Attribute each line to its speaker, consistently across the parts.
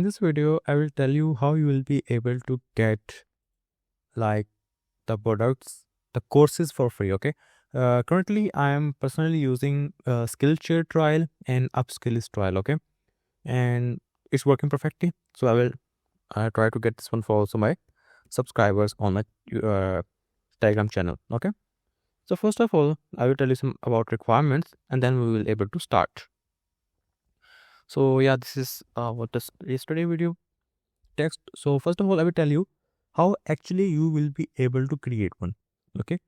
Speaker 1: in this video, I will tell you how you will be able to get like the products, the courses for free. Okay. Currently, I am personally using Skillshare trial and Upskillist trial. Okay, and it's working perfectly. So I will try to get this one for also my subscribers on my Telegram channel. Okay. So first of all, I will tell you some about requirements, and then we will able to start. So yeah, this is what the yesterday video text. So first of all, I will tell you how actually you will be able to create one. Okay.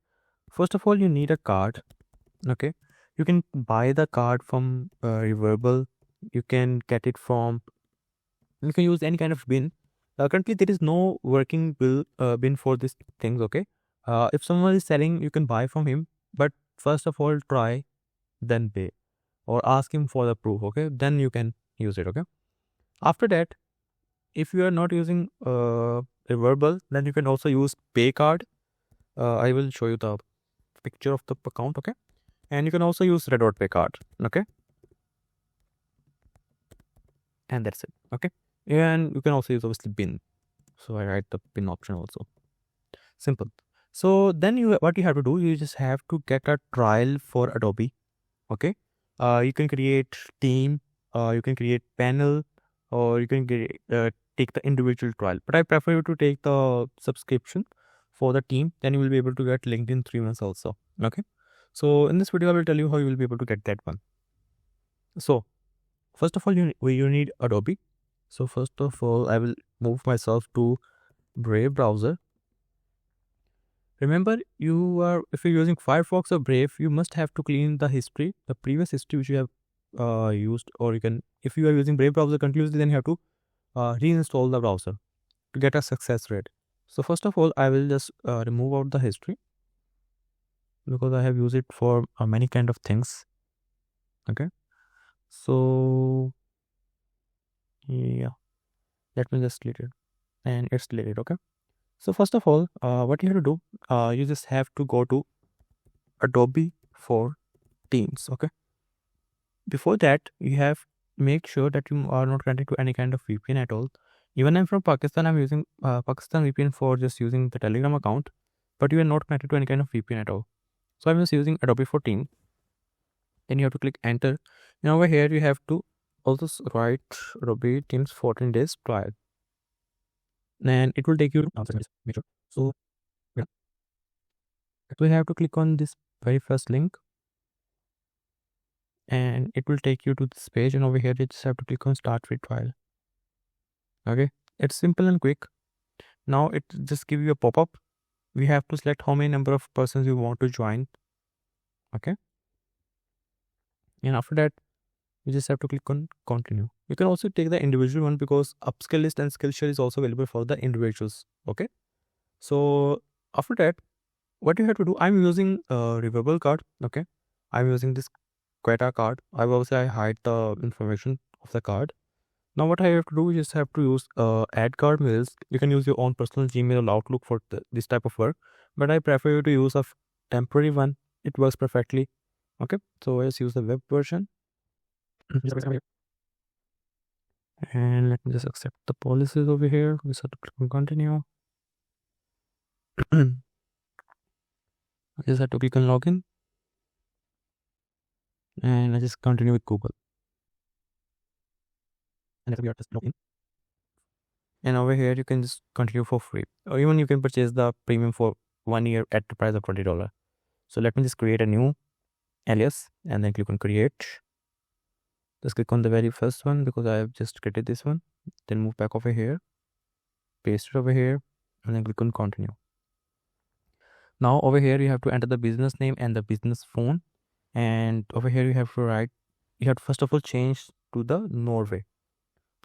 Speaker 1: First of all, you need a card. Okay. You can buy the card from Reverbal. You can get it from. You can use any kind of bin. Currently, there is no working bin for these things. Okay. If someone is selling, you can buy from him. But first of all, try, then pay, or ask him for the proof. Okay. Then you can use it. Okay. After that, if you are not using Reverbal, then you can also use pay card. I will show you the picture of the account. Okay, and you can also use Red Dot pay card. Okay, and that's it. Okay, and you can also use obviously bin. So I write the bin option also. Simple. So then what you have to do, you just have to get a trial for Adobe. Okay, you can create team, you can create panel, or you can take the individual trial. But I prefer you to take the subscription for the team. Then you will be able to get LinkedIn 3 months also. Okay. So in this video, I will tell you how you will be able to get that one. So first of all, you need Adobe. So first of all, I will move myself to Brave browser. Remember, if you're using Firefox or Brave, you must have to clean the history, the previous history which you have used, or you can, if you are using Brave browser continuously, then you have to reinstall the browser to get a success rate. So first of all, I will just remove out the history because I have used it for many kind of things. Okay, so yeah, let me just delete it, and it's deleted. Okay, so first of all, what you have to do, you just have to go to Adobe for Teams. Okay, before that, you have make sure that you are not connected to any kind of VPN at all. Even I'm from Pakistan, I'm using Pakistan VPN for just using the Telegram account, but you are not connected to any kind of VPN at all. So I'm just using Adobe for Teams. Then you have to click enter. Now over here you have to also write Adobe Teams 14 days trial, and it will take you. So yeah. So you have to click on this very first link, and it will take you to this page. And over here you just have to click on start free trial. Okay, it's simple and quick. Now it just give you a pop-up. We have to select how many number of persons you want to join. Okay, and after that you just have to click on continue. You can also take the individual one because Upskillist and Skillshare is also available for the individuals. Okay, so after that, what you have to do, I'm using Reverbal card. Okay, I'm using this Quetta card. I will also hide the information of the card. Now what I have to do is just have to use add card mails. You can use your own personal Gmail or Outlook for this type of work, but I prefer you to use a temporary one. It works perfectly. Okay, so let's use the web version. And let me just accept the policies over here. We have to click on continue. I just have to click on login, and I just continue with Google. And we are just login. And over here you can just continue for free, or even you can purchase the premium for 1 year at the price of $20. So let me just create a new alias and then click on create. Just click on the very first one because I have just created this one. Then move back over here, paste it over here, and then click on continue. Now over here you have to enter the business name and the business phone, and over here you have to write, you have to first of all change to the Norway.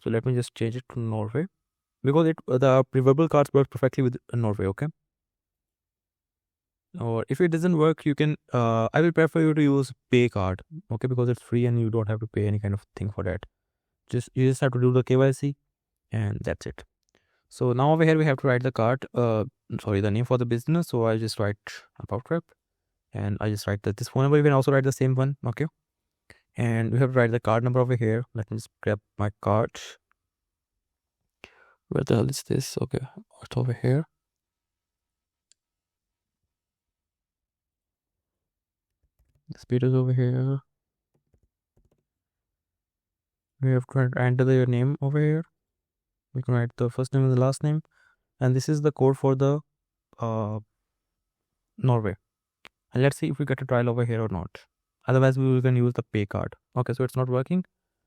Speaker 1: So let me just change it to Norway because the prevable cards work perfectly with Norway. Okay, or if it doesn't work, you can I will prefer you to use pay card. Okay, because it's free and you don't have to pay any kind of thing for that. You just have to do the KYC, and that's it. So now over here we have to write the card, the name for the business. So I just write about rep, and I just write this phone number. You can also write the same one. Okay, and we have to write the card number over here. Let me just grab my card. Where the hell is this? Okay, it's over here. The speed is over here. We have to enter your name over here. We can write the first name and the last name, and this is the code for the uh, Norway. And let's see if we get a trial over here or not. Otherwise, we can use the pay card. Okay, so it's not working.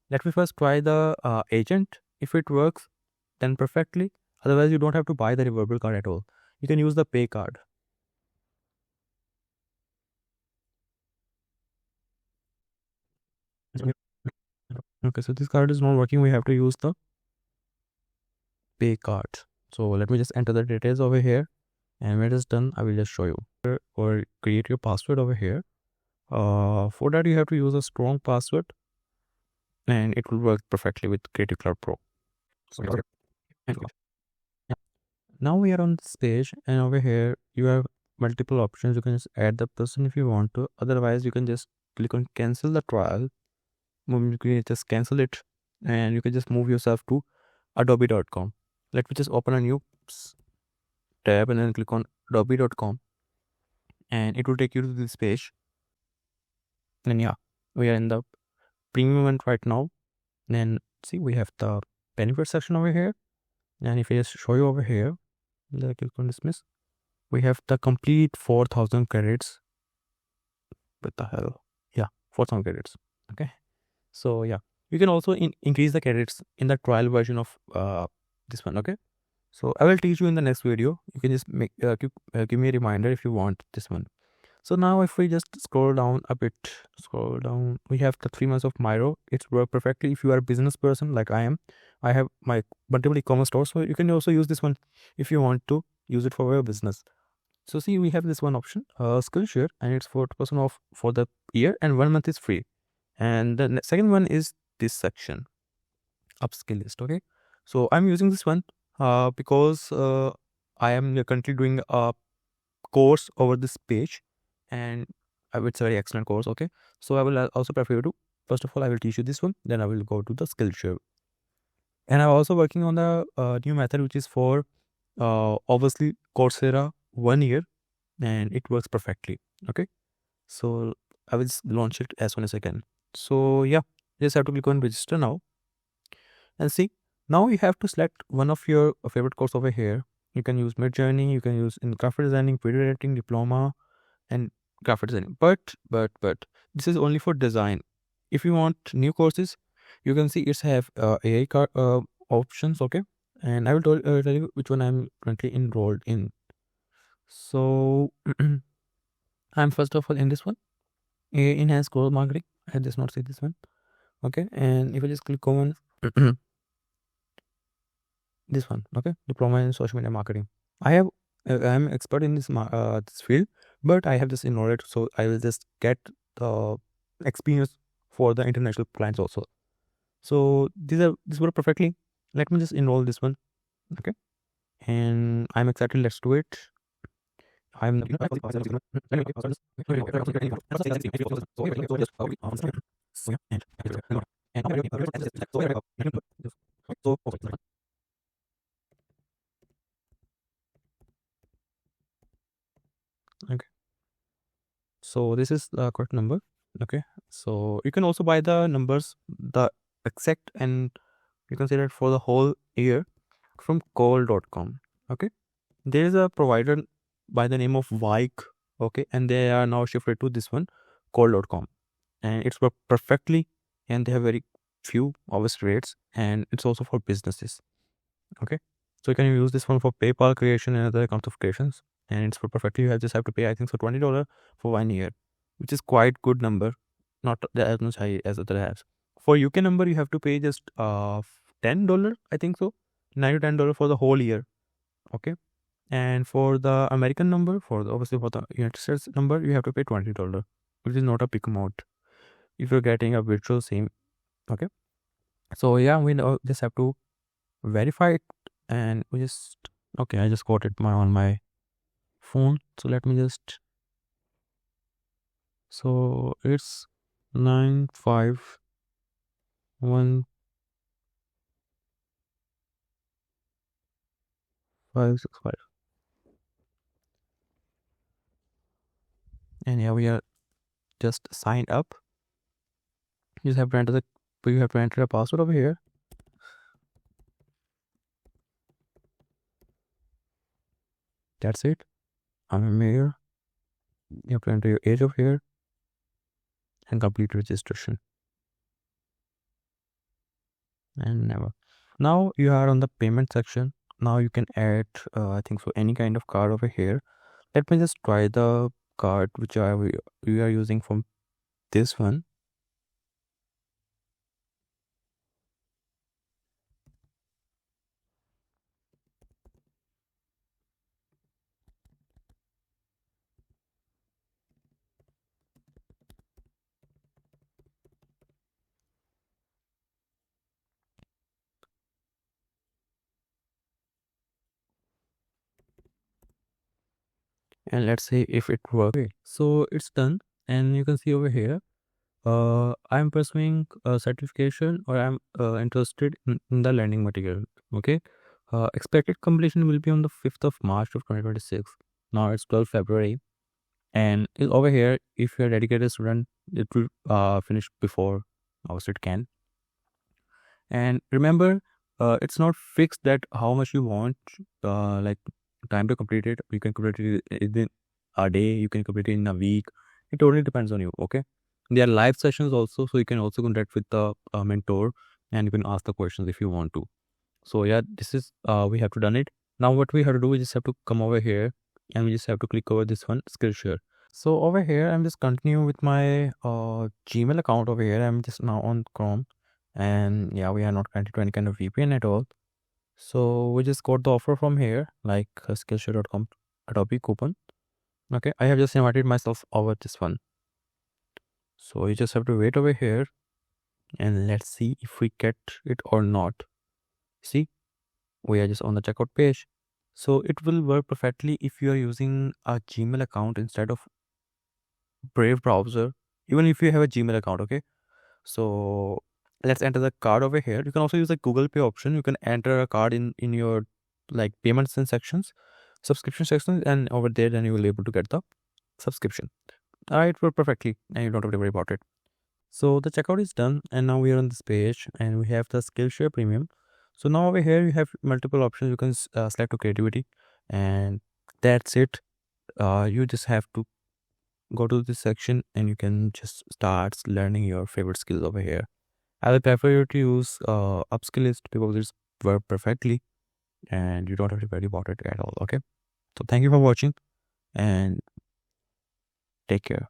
Speaker 1: Let me first try the agent. If it works, then perfectly. Otherwise, you don't have to buy the reverbal card at all. You can use the pay card. Okay, so this card is not working. We have to use the pay card. So let me just enter the details over here. And when it is done, I will just show you. Or create your password over here. For that, you have to use a strong password. And it will work perfectly with Creative Cloud Pro. So, now we are on this page, and over here you have multiple options. You can just add the person if you want to. Otherwise, you can just click on cancel the trial. You can just cancel it, and you can just move yourself to adobe.com. Let me just open a new tab and then click on adobe.com, and it will take you to this page. And yeah, we are in the premium one right now. Then see, we have the benefit section over here, and if I just show you over here, click on dismiss. We have the complete 4,000 credits. What the hell? Yeah, 4,000 credits. Okay. So yeah, you can also increase the credits in the trial version of this one. Okay. So I will teach you in the next video. You can just give me a reminder if you want this one. So now if we just scroll down a bit, we have the 3 months of Miro. It's work perfectly if you are a business person like I am. I have my multiple e-commerce stores, so you can also use this one if you want to use it for your business. So see, we have this one option, Skillshare, and it's 40% off for the year, and 1 month is free. And the second one is this section, Upskillist. Okay, so I'm using this one because I am currently doing a course over this page, and it's a very excellent course. Okay, so I will also prefer you to, first of all, I will teach you this one, then I will go to the Skillshare. And I'm also working on the new method, which is for obviously Coursera 1 year, and it works perfectly. Okay, so I will launch it as soon as I can. So yeah, just have to click on register now, and see, now you have to select one of your favorite course over here. You can use Midjourney, you can use in graphic designing, video editing, diploma, and graphic designing. But this is only for design. If you want new courses, you can see it's have AI options. Okay, and I will tell you which one I'm currently enrolled in. So I'm first of all in this one, enhanced growth marketing. I just not see this one. Okay, and if I just click on this one, okay, diploma in social media marketing. I'm expert in this field, but I have just enrolled, so I will just get the experience for the international clients also. So these were perfectly. Let me just enroll this one, okay, and I'm excited. Let's do it. I'm okay. So this is the correct number. Okay, so you can also buy the numbers, the exact, and you can see that for the whole year from call.com. Okay, there is a provider by the name of Vike. Okay, and they are now shifted to this one, call.com, and it's worked perfectly, and they have very few obvious rates, and it's also for businesses. Okay, so you can use this one for PayPal creation and other accounts of creations, and it's for perfectly. You just have to pay, I think so, $20 for 1 year, which is quite good number, not as much high as other apps. For UK number, you have to pay just $10, I think so, $9 to $10 for the whole year. Okay, and for the American number, obviously for the United States number, you have to pay $20, which is not a big amount if you're getting a virtual SIM. Okay, so yeah, we just have to verify it, and we just, okay, I just got it on my phone. So let me just, so it's 951 565. And here we are just signed up. You just have to enter a password over here. That's it. I'm here. You have to enter your age over here and complete registration. And never. Now you are on the payment section. Now you can add, I think so, any kind of card over here. Let me just try the card which we are using from this one. And let's see if it works. Okay, so it's done, and you can see over here, I'm pursuing a certification, or I'm interested in the learning material. Okay, expected completion will be on the 5th of March of 2026. Now it's 12th February, and over here, if you're a dedicated student, it will finish before also it can. And remember, it's not fixed that how much you want, like time to complete it. You can complete it in a day, you can complete it in a week. It totally depends on you. Okay, there are live sessions also, so you can also contact with the mentor, and you can ask the questions if you want to. So yeah, this is we have to done it. Now what we have to do, we just have to come over here, and we just have to click over this one, Skillshare. So over here, I'm just continue with my Gmail account over here. I'm just now on Chrome, and yeah, we are not connected to any kind of VPN at all. So we just got the offer from here, like Skillshare.com Adobe coupon. Okay, I have just invited myself over this one. So you just have to wait over here, and let's see if we get it or not. See, we are just on the checkout page. So it will work perfectly if you are using a Gmail account instead of Brave browser, even if you have a Gmail account. Okay, so let's enter the card over here. You can also use the Google Pay option. You can enter a card in your like payments and sections, subscription sections, and over there then you will be able to get the subscription. All right, work perfectly, and you don't have to worry about it. So the checkout is done, and now we are on this page, and we have the Skillshare Premium. So now over here you have multiple options. You can select to creativity, and that's it. You just have to go to this section, and you can just start learning your favorite skills over here. I would prefer you to use Upskillist because it's work perfectly, and you don't have to worry about it at all. Okay, so thank you for watching, and take care.